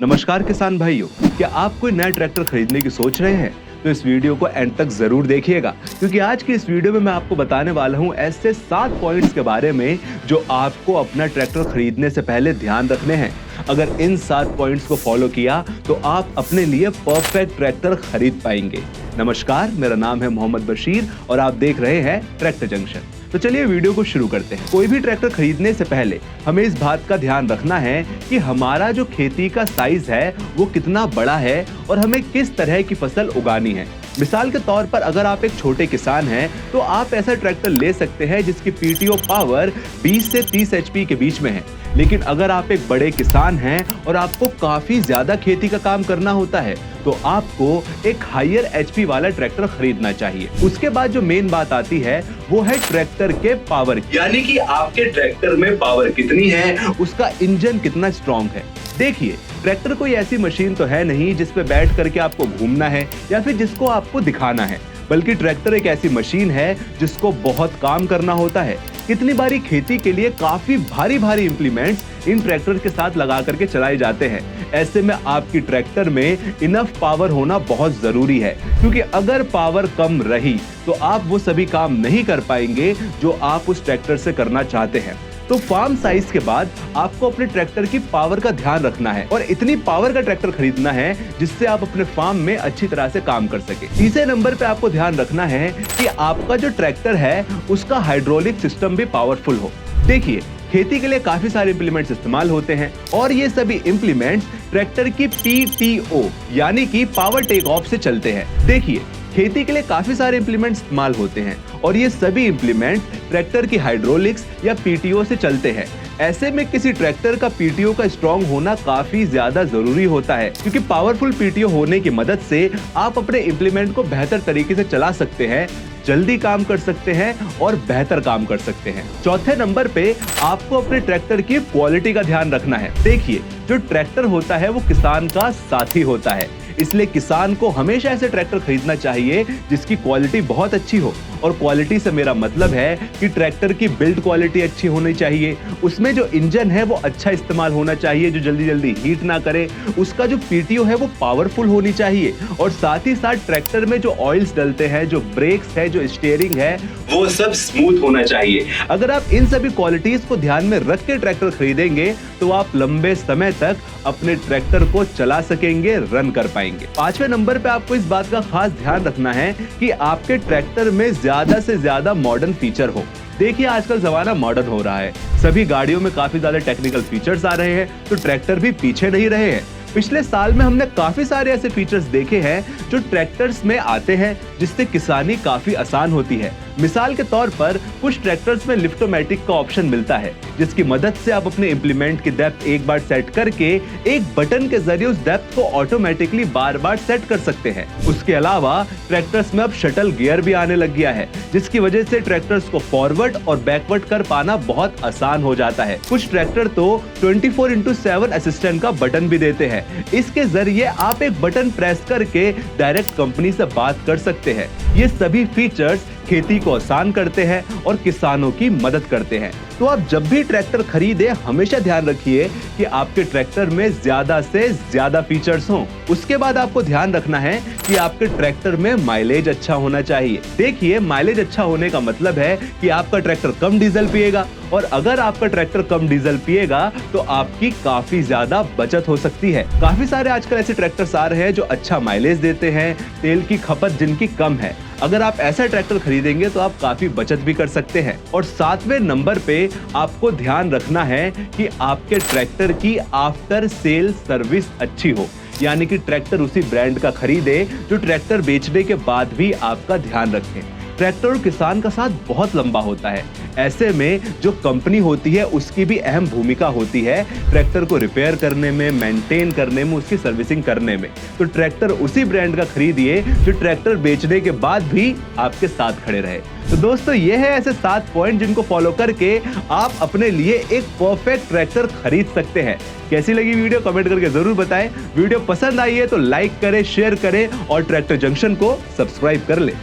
नमस्कार किसान भाइयों, क्या आप कोई नया ट्रैक्टर खरीदने की सोच रहे हैं? तो इस वीडियो को एंड तक जरूर देखिएगा, क्योंकि आज की इस वीडियो में मैं आपको बताने वाला हूं ऐसे 7 पॉइंट्स के बारे में जो आपको अपना ट्रैक्टर खरीदने से पहले ध्यान रखने हैं। अगर इन 7 पॉइंट्स को फॉलो किया तो आप अपने लिए परफेक्ट ट्रैक्टर खरीद पाएंगे। नमस्कार, मेरा नाम है मोहम्मद बशीर और आप देख रहे हैं ट्रैक्टर जंक्शन। तो चलिए वीडियो को शुरू करते हैं। कोई भी ट्रैक्टर खरीदने से पहले हमें इस बात का ध्यान रखना है कि हमारा जो खेती का साइज है वो कितना बड़ा है और हमें किस तरह की फसल उगानी है। मिसाल के तौर पर अगर आप एक छोटे किसान हैं तो आप ऐसा ट्रैक्टर ले सकते हैं जिसकी पीटीओ पावर 20 से 30 एचपी के बीच में है। लेकिन अगर आप एक बड़े किसान हैं और आपको काफी ज्यादा खेती का काम करना होता है तो आपको एक हायर एचपी वाला ट्रैक्टर खरीदना चाहिए। उसके बाद जो मेन बात आती है वो है ट्रैक्टर के पावर, यानी कि आपके ट्रैक्टर में पावर कितनी है, उसका इंजन कितना स्ट्रॉन्ग है। देखिए, ट्रैक्टर कोई ऐसी मशीन तो है नहीं जिस पे बैठ करके आपको घूमना है या फिर जिसको आपको दिखाना है, बल्कि ट्रैक्टर एक ऐसी मशीन है जिसको बहुत काम करना होता है। कितनी बारी खेती के लिए काफी भारी भारी इंप्लीमेंट्स इन ट्रैक्टर के साथ लगा करके चलाए जाते हैं। ऐसे में आपकी ट्रैक्टर में इनफ पावर होना बहुत जरूरी है, क्योंकि अगर पावर कम रही तो आप वो सभी काम नहीं कर पाएंगे जो आप उस ट्रैक्टर से करना चाहते हैं। तो फार्म साइज के बाद आपको अपने ट्रैक्टर की पावर का ध्यान रखना है और इतनी पावर का ट्रैक्टर खरीदना है जिससे आप अपने फार्म में अच्छी तरह से काम कर सके। तीसरे नंबर पे आपको ध्यान रखना है कि आपका जो ट्रैक्टर है उसका हाइड्रोलिक सिस्टम भी पावरफुल हो। देखिए, खेती के लिए काफी सारे इंप्लीमेंट्स इस्तेमाल होते हैं और ये सभी इंप्लीमेंट्स ट्रैक्टर की पीटीओ यानी कि पावर टेक ऑफ से चलते हैं। देखिए, खेती के लिए काफी सारे इंप्लीमेंट्स इस्तेमाल होते हैं और ये सभी इंप्लीमेंट ट्रैक्टर की हाइड्रोलिक्स या पीटीओ से चलते हैं। ऐसे में किसी ट्रैक्टर का पीटीओ का स्ट्रॉन्ग होना काफी ज्यादा जरूरी होता है, क्योंकि पावरफुल पीटीओ होने की मदद से आप अपने इंप्लीमेंट को बेहतर तरीके से चला सकते हैं, जल्दी काम कर सकते हैं और बेहतर काम कर सकते हैं। चौथे नंबर पे आपको अपने ट्रैक्टर की क्वालिटी का ध्यान रखना है। देखिए, जो ट्रैक्टर होता है वो किसान का साथी होता है, इसलिए किसान को हमेशा ऐसे ट्रैक्टर खरीदना चाहिए जिसकी क्वालिटी बहुत अच्छी हो। और क्वालिटी से मेरा मतलब है कि ट्रैक्टर की बिल्ड क्वालिटी अच्छी होनी चाहिए, उसमें जो इंजन है वो अच्छा इस्तेमाल होना चाहिए जो जल्दी जल्दी हीट ना करे, उसका जो पीटीओ है वो पावरफुल होनी चाहिए और साथ ही साथ ट्रैक्टर में जो ऑयल्स डलते हैं, जो ब्रेक्स है, जो स्टीयरिंग है, वो सब स्मूथ होना चाहिए। अगर आप इन सभी क्वालिटीज को ध्यान में रख के ट्रैक्टर खरीदेंगे तो आप लंबे समय तक अपने ट्रैक्टर को चला सकेंगे, रन कर पाएंगे। 5वें नंबर पे आपको इस बात का खास ध्यान रखना है कि आपके ट्रैक्टर में ज्यादा से ज्यादा मॉडर्न फीचर हो। देखिए, आजकल जमाना मॉडर्न हो रहा है, सभी गाड़ियों में काफी ज्यादा टेक्निकल फीचर्स आ रहे हैं, तो ट्रैक्टर भी पीछे नहीं रहे हैं। पिछले साल में हमने काफी सारे ऐसे फीचर्स देखे हैं जो ट्रैक्टर्स में आते हैं जिससे किसानी काफी आसान होती है। मिसाल के तौर पर कुछ ट्रैक्टर्स में लिफ्टोमेटिक का ऑप्शन मिलता है, जिसकी मदद से आप अपने इंप्लीमेंट की डेप्थ एक बार सेट करके एक बटन के जरिए उस डेप्थ को ऑटोमेटिकली बार बार सेट कर सकते हैं। उसके अलावा ट्रैक्टर्स में अब शटल गियर भी आने लग गया है, जिसकी वजह से ट्रैक्टर्स को फॉरवर्ड और बैकवर्ड कर पाना बहुत आसान हो जाता है। कुछ ट्रैक्टर तो 24/7 असिस्टेंट का बटन भी देते हैं। इसके जरिए आप एक बटन प्रेस करके डायरेक्ट कंपनी से बात कर सकते हैं। ये सभी फीचर्स खेती को आसान करते हैं और किसानों की मदद करते हैं। तो आप जब भी ट्रैक्टर खरीदे हमेशा ध्यान रखिए कि आपके ट्रैक्टर में ज्यादा से ज्यादा फीचर्स हों। उसके बाद आपको ध्यान रखना है कि आपके ट्रैक्टर में माइलेज अच्छा होना चाहिए। देखिए, माइलेज अच्छा होने का मतलब है कि आपका ट्रैक्टर कम डीजल पिएगा, और अगर आपका ट्रैक्टर कम डीजल पिएगा तो आपकी काफी ज्यादा बचत हो सकती है। काफी सारे आजकल ऐसे ट्रैक्टर्स आ रहे हैं जो अच्छा माइलेज देते हैं, तेल की खपत जिनकी कम है। अगर आप ऐसा ट्रैक्टर खरीदेंगे तो आप काफी बचत भी कर सकते हैं। और 7वें नंबर पे आपको ध्यान रखना है कि आपके ट्रैक्टर की आफ्टर सेल सर्विस अच्छी हो, यानी कि ट्रैक्टर उसी ब्रांड का खरीदे जो ट्रैक्टर बेचने के बाद भी आपका ध्यान रखें। ट्रैक्टर और किसान का साथ बहुत लंबा होता है, ऐसे में जो कंपनी होती है उसकी भी अहम भूमिका होती है ट्रैक्टर को रिपेयर करने में, मेंटेन करने में, उसकी सर्विसिंग करने में। तो ट्रैक्टर उसी ब्रांड का खरीदिए जो ट्रैक्टर बेचने के बाद भी आपके साथ खड़े रहे। तो दोस्तों, ये है ऐसे 7 पॉइंट जिनको फॉलो करके आप अपने लिए एक परफेक्ट ट्रैक्टर खरीद सकते हैं। कैसी लगी वीडियो कमेंट करके जरूर बताएं। वीडियो पसंद आई है तो लाइक करें, शेयर करें और ट्रैक्टर जंक्शन को सब्सक्राइब कर लें।